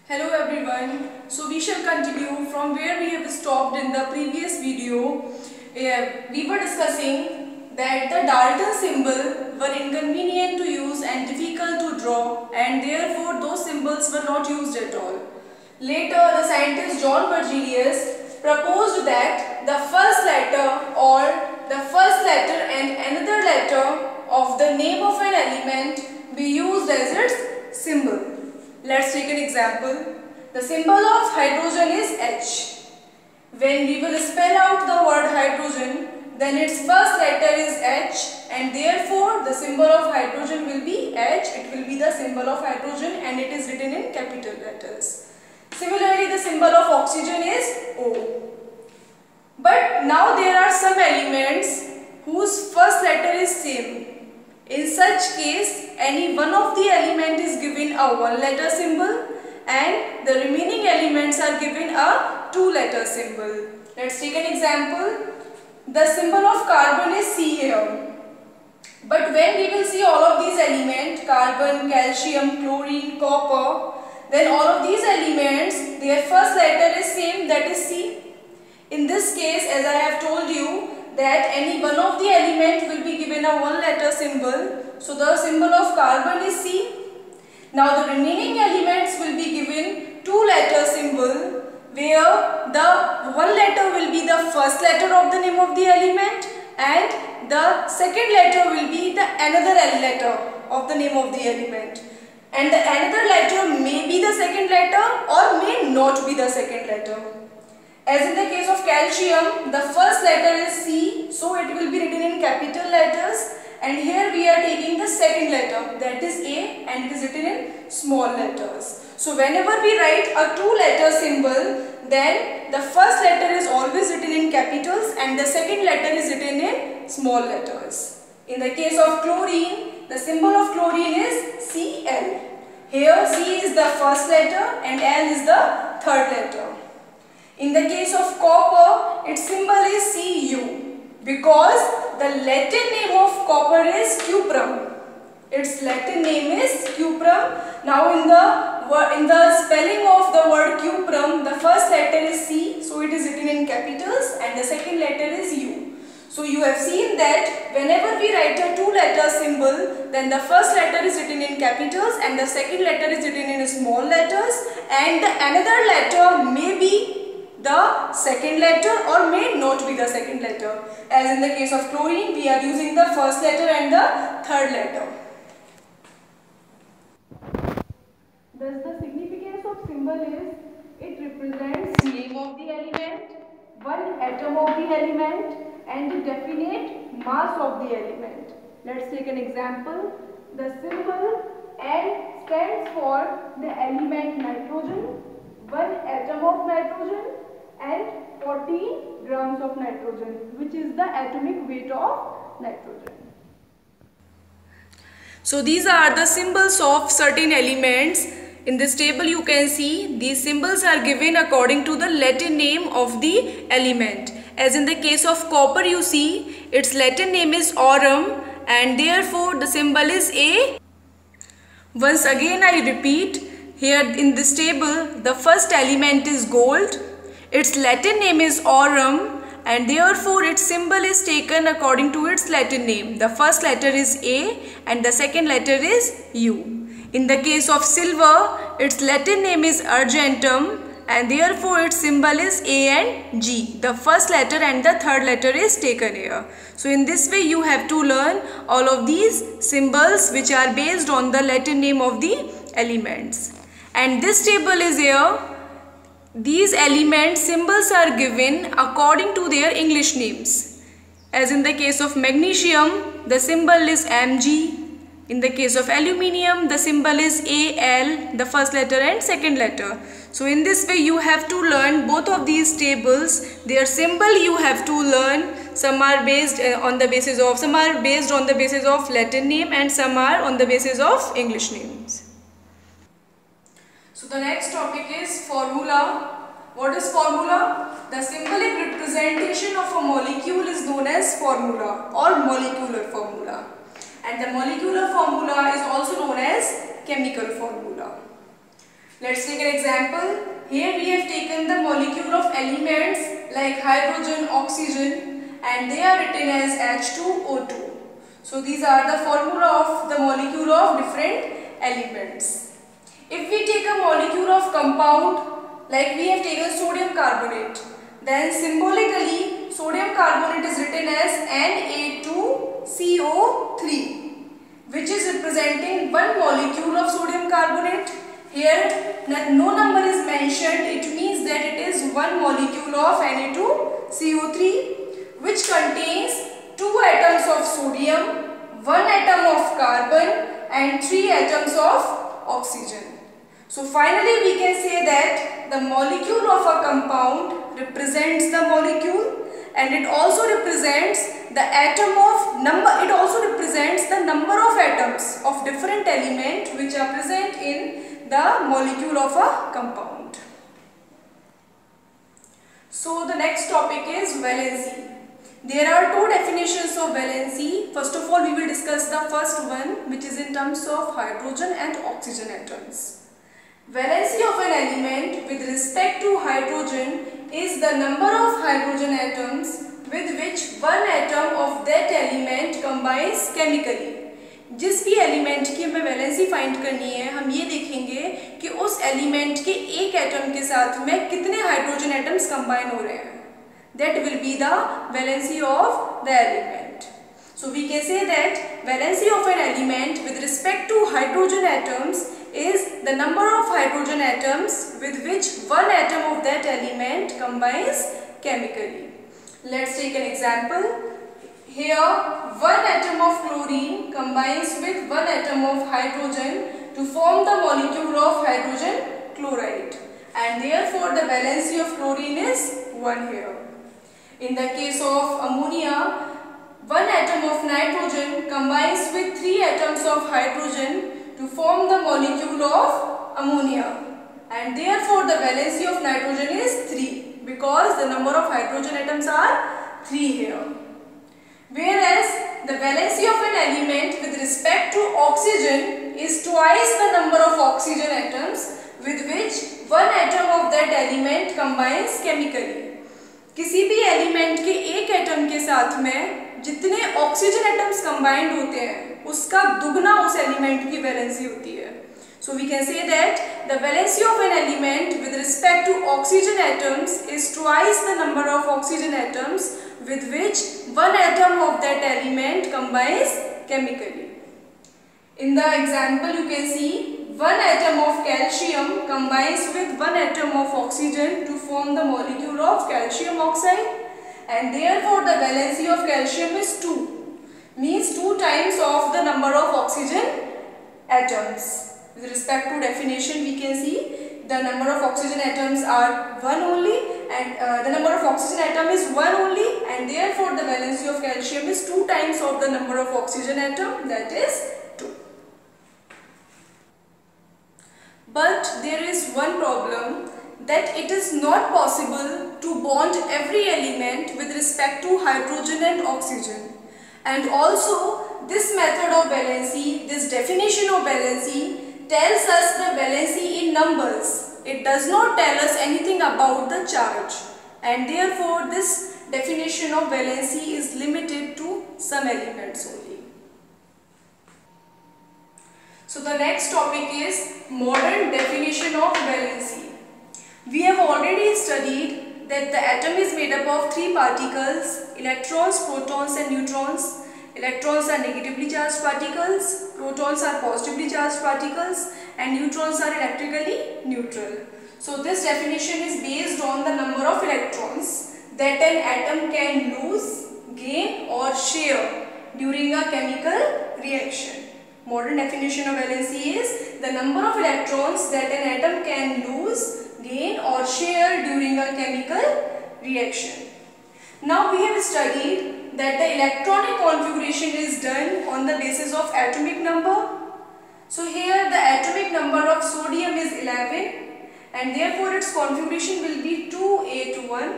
Hello everyone. So we shall continue from where we have stopped in the previous video. We were discussing that the Dalton symbol were inconvenient to use and difficult to draw, and therefore those symbols were not used at all. Later, the scientist John Berzelius proposed that the first letter or the first letter and another letter of the name of an element be used as its symbol. Let's take an example. The symbol of hydrogen is H. When we will spell out the word hydrogen, then its first letter is H, and therefore the symbol of hydrogen will be H. It will be the symbol of hydrogen and it is written in capital letters. Similarly, the symbol of oxygen is O. But now there are some elements whose first letter is same. In such case, any one of the element is given a one-letter symbol and the remaining elements are given a two-letter symbol. Let's take an example. The symbol of carbon is C here. But when we will see all of these elements, carbon, calcium, chlorine, copper, then all of these elements, their first letter is same, that is C. In this case, as I have told you, that any one of the element will be given a one-letter symbol. So the symbol of carbon is C. Now the remaining elements will be given two-letter symbol, where the one letter will be the first letter of the name of the element and the second letter will be the another letter of the name of the element. And the another letter may be the second letter or may not be the second letter. As in the case of calcium, the first letter is C, so it will be written in capital letters, and here we are taking the second letter, that is A, and it is written in small letters. So whenever we write a two-letter symbol, then the first letter is always written in capitals and the second letter is written in small letters. In the case of chlorine, the symbol of chlorine is Cl. Here C is the first letter and L is the third letter. In the case of copper, its symbol is Cu because the Latin name of copper is cuprum. Its Latin name is cuprum. Now in the spelling of the word cuprum, the first letter is C, so it is written in capitals, and the second letter is U. So you have seen that whenever we write a two-letter symbol, then the first letter is written in capitals and the second letter is written in small letters, and the another letter may be the second letter or may not be the second letter. As in the case of chlorine, we are using the first letter and the third letter. Thus the significance of symbol is it represents name of the element, one atom of the element and the definite mass of the element. Let's take an example. The symbol N stands for the element nitrogen, one atom of nitrogen and 14 grams of nitrogen, which is the atomic weight of nitrogen. So these are the symbols of certain elements. In this table you can see these symbols are given according to the Latin name of the element. As in the case of copper, you see its Latin name is aurum and therefore the symbol is A. Once again I repeat, here in this table the first element is gold. Its Latin name is aurum and therefore its symbol is taken according to its Latin name. The first letter is A and the second letter is U. In the case of silver, its Latin name is argentum and therefore its symbol is A and G. The first letter and the third letter is taken here. So in this way you have to learn all of these symbols which are based on the Latin name of the elements. And this table is here. These element symbols are given according to their English names. As in the case of magnesium, the symbol is Mg. In the case of aluminium, the symbol is Al, the first letter and second letter. So in this way you have to learn both of these tables. Their symbol you have to learn. Some are based on the basis of Latin name and some are on the basis of English names. So the next topic is formula. What is formula? The symbolic representation of a molecule is known as formula or molecular formula. And the molecular formula is also known as chemical formula. Let's take an example. Here we have taken the molecule of elements like hydrogen, oxygen, and they are written as H2O2. So these are the formula of the molecule of different elements. If we take a molecule of compound like we have taken sodium carbonate, then symbolically sodium carbonate is written as Na2CO3, which is representing one molecule of sodium carbonate. Here no number is mentioned, it means that it is one molecule of Na2CO3 which contains 2 atoms of sodium, 1 atom of carbon and 3 atoms of oxygen. So finally we can say that the molecule of a compound represents the molecule, and it also represents the atom of number, it also represents the number of atoms of different element which are present in the molecule of a compound. So the next topic is valency. There are two definitions of valency. First of all, we will discuss the first one, which is in terms of hydrogen and oxygen atoms. Valency of an element with respect to hydrogen is the number of hydrogen atoms with which one atom of that element combines chemically. जिस भी element की हमें valency find करनी है, हम ये देखेंगे कि उस एलिमेंट के एक एटम के साथ में कितने हाइड्रोजन एटम्स कंबाइन हो रहे हैं. That will be the valency of the element. So we can say that valency of an element with respect to hydrogen atoms is the number of hydrogen atoms with which one atom of that element combines chemically. Let's take an example. Here one atom of chlorine combines with one atom of hydrogen to form the molecule of hydrogen chloride, and therefore the valency of chlorine is 1 here. In the case of ammonia, one atom of nitrogen combines with 3 atoms of hydrogen to form the molecule of ammonia, and therefore the valency of nitrogen is 3 because the number of hydrogen atoms are 3 here. Whereas the valency of an element with respect to oxygen is twice the number of oxygen atoms with which one atom of that element combines chemically. किसी भी element के एक atom के साथ में जितने oxygen atoms combined होते हैं उसका दुगना उस एलिमेंट की वैलेंसी होती है. So we can say that the valency of an element with respect to oxygen atoms is twice the number of oxygen atoms with which one atom of that element combines chemically. In the example you can see one atom of calcium combines with one atom of oxygen to form the molecule of calcium oxide, and therefore the valency of calcium is 2, means 2 times of the number of oxygen atoms. With respect to definition, we can see the number of oxygen atoms are 1 only, and the number of oxygen atom is 1 only, and therefore the valency of calcium is 2 times of the number of oxygen atom, that is 2. But there is one problem, that it is not possible to bond every element with respect to hydrogen and oxygen. And also this method of valency, this definition of valency tells us the valency in numbers. It does not tell us anything about the charge, and therefore this definition of valency is limited to some elements only. So the next topic is modern definition of valency. We have already studied that the atom is made up of 3 particles: electrons, protons and neutrons. Electrons are negatively charged particles, protons are positively charged particles, and neutrons are electrically neutral. So this definition is based on the number of electrons that an atom can lose, gain or share during a chemical reaction. Modern definition of valency is the number of electrons that an atom can lose, gain or share during a chemical reaction. Now we have studied that the electronic configuration is done on the basis of atomic number. So here the atomic number of sodium is 11, and therefore its configuration will be 281.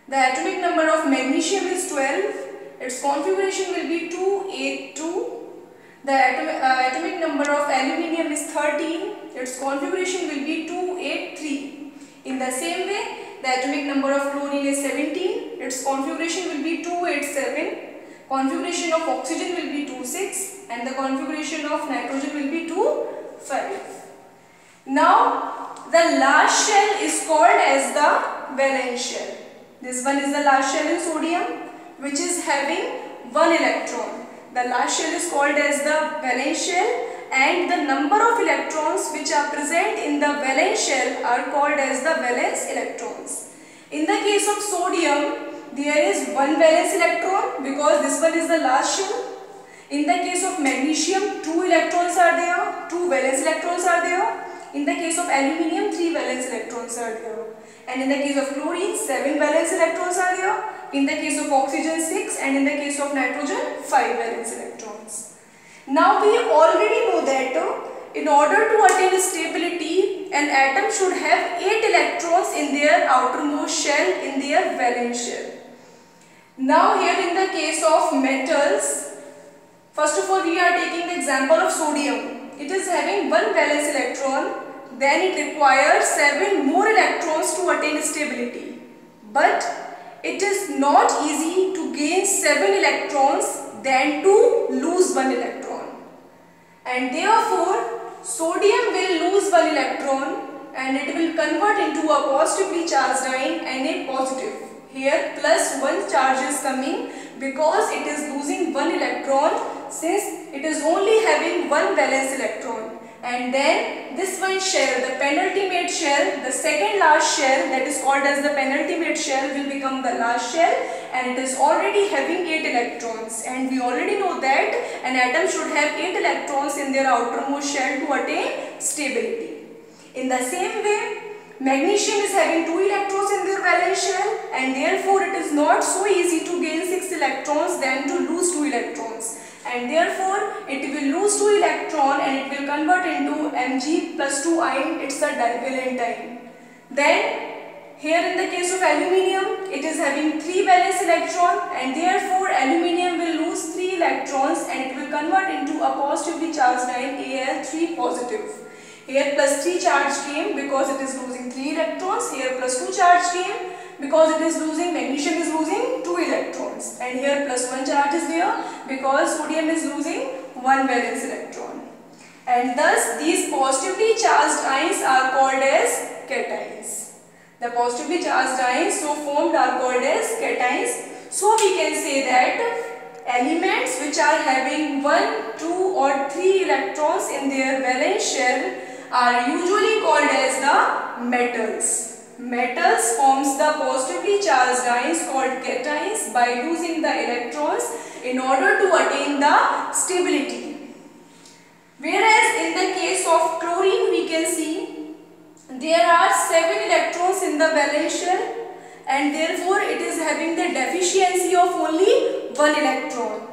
The atomic number of magnesium is 12, its configuration will be 282. The atomic number of aluminium is 13. Its configuration will be 283. In the same way, the atomic number of chlorine is 17. Its configuration will be 287. Configuration of oxygen will be 26 and the configuration of nitrogen will be 25. Now, the last shell is called as the valence shell. This one is the last shell in sodium, which is having one electron. The last shell is called as the valence shell, and the number of electrons which are present in the valence shell are called as the valence electrons. In the case of sodium, there is one valence electron because this one is the last shell. In the case of magnesium, 2 electrons are there, 2 valence electrons are there. In the case of aluminium, 3 valence electrons are there. And in the case of chlorine, 7 valence electrons are there. In the case of oxygen, 6, and in the case of nitrogen, 5 valence electrons. Now we already know that in order to attain stability, an atom should have 8 electrons in their outermost shell, in their valence shell. Now here in the case of metals, first of all we are taking the example of sodium. It is having one valence electron, then it requires 7 more electrons to attain stability. But it is not easy to gain 7 electrons than to lose 1 electron. And therefore, sodium will lose 1 electron and it will convert into a positively charged ion and a positive. Here plus 1 charge is coming because it is losing 1 electron, since it is only having 1 valence electron. And then this one shell, the penultimate shell, the second last shell that is called as the penultimate shell will become the last shell, and it is already having 8 electrons. And we already know that an atom should have 8 electrons in their outermost shell to attain stability. In the same way, magnesium is having 2 electrons in their valence shell, and therefore it is not so easy to gain 6 electrons than to lose 2 electrons. And therefore it will lose 2 electron and it will convert into Mg plus 2 ion. It's a divalent ion. Then here in the case of aluminium, it is having 3 valence electron, and therefore aluminium will lose 3 electrons and it will convert into a positively charged ion, Al3 positive. Here plus 3 charge came because it is losing 3 electrons. Here plus 2 charge came because it is losing, magnesium is losing 2 electrons. And here plus 1 charge is there because sodium is losing 1 valence electron. And thus these positively charged ions are called as cations. The positively charged ions so formed are called as cations. So we can say that elements which are having 1, 2 or 3 electrons in their valence shell are usually called as the metals. Metals forms the positively charged ions called cations by losing the electrons in order to attain the stability. Whereas in the case of chlorine we can see there are 7 electrons in the valence shell, and therefore it is having the deficiency of only 1 electron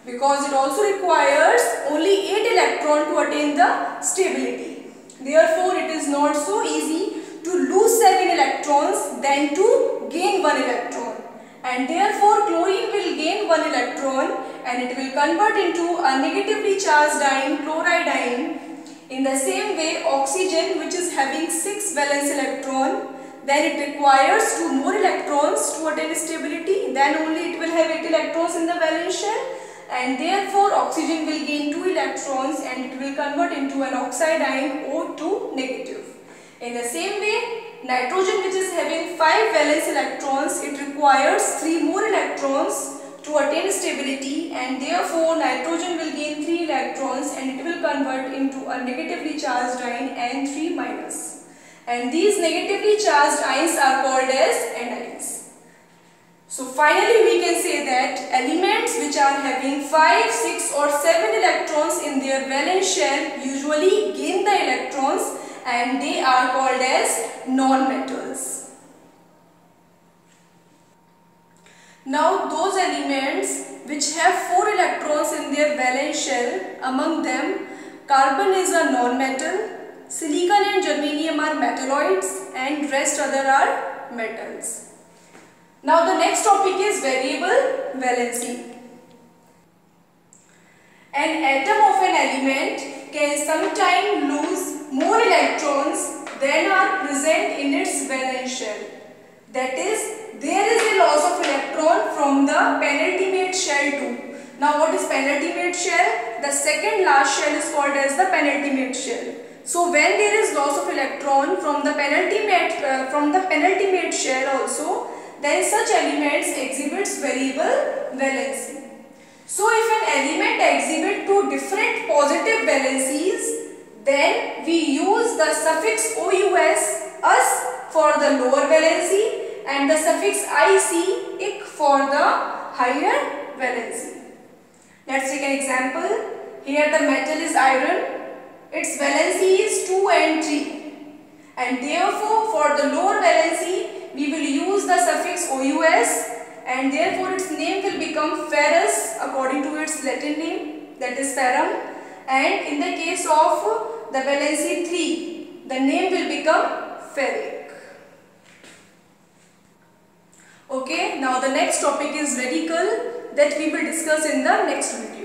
because it also requires only 8 electrons to attain the stability. Therefore it is not so easy to lose 7 electrons than to gain 1 electron, and therefore chlorine will gain 1 electron and it will convert into a negatively charged ion, chloride ion. In the same way, oxygen, which is having 6 valence electron, then it requires 2 more electrons to attain stability, then only it will have 8 electrons in the valence shell, and therefore oxygen will gain 2 electrons and it will convert into an oxide ion, O2 negative. In the same way, nitrogen, which is having 5 valence electrons, it requires 3 more electrons to attain stability, and therefore nitrogen will gain 3 electrons and it will convert into a negatively charged ion, N3 minus. And these negatively charged ions are called as anions. So finally we can say that elements which are having 5, 6 or 7 electrons in their valence shell usually gain the electrons, and they are called as non-metals. Now those elements which have 4 electrons in their valence shell, among them carbon is a non-metal, silicon and germanium are metalloids, and rest other are metals. Now the next topic is variable valency. An atom of an element can sometimes lose more electrons than are present in its valence shell. That is, there is a loss of electron from the penultimate shell too. Now what is penultimate shell? The second last shell is called as the penultimate shell. So when there is loss of electron from the penultimate shell also, then such elements exhibits variable valency. So if an element exhibits two different positive valencies, then we use the suffix OUS for the lower valency and the suffix IC for the higher valency. Let's take an example. Here the metal is iron. Its valency is 2 and 3. And therefore for the lower valency we will use the suffix OUS, and therefore its name will become ferrous according to its Latin name, that is ferrum. And in the case of the valency 3, the name will become ferric. Okay, now the next topic is radical, that we will discuss in the next video.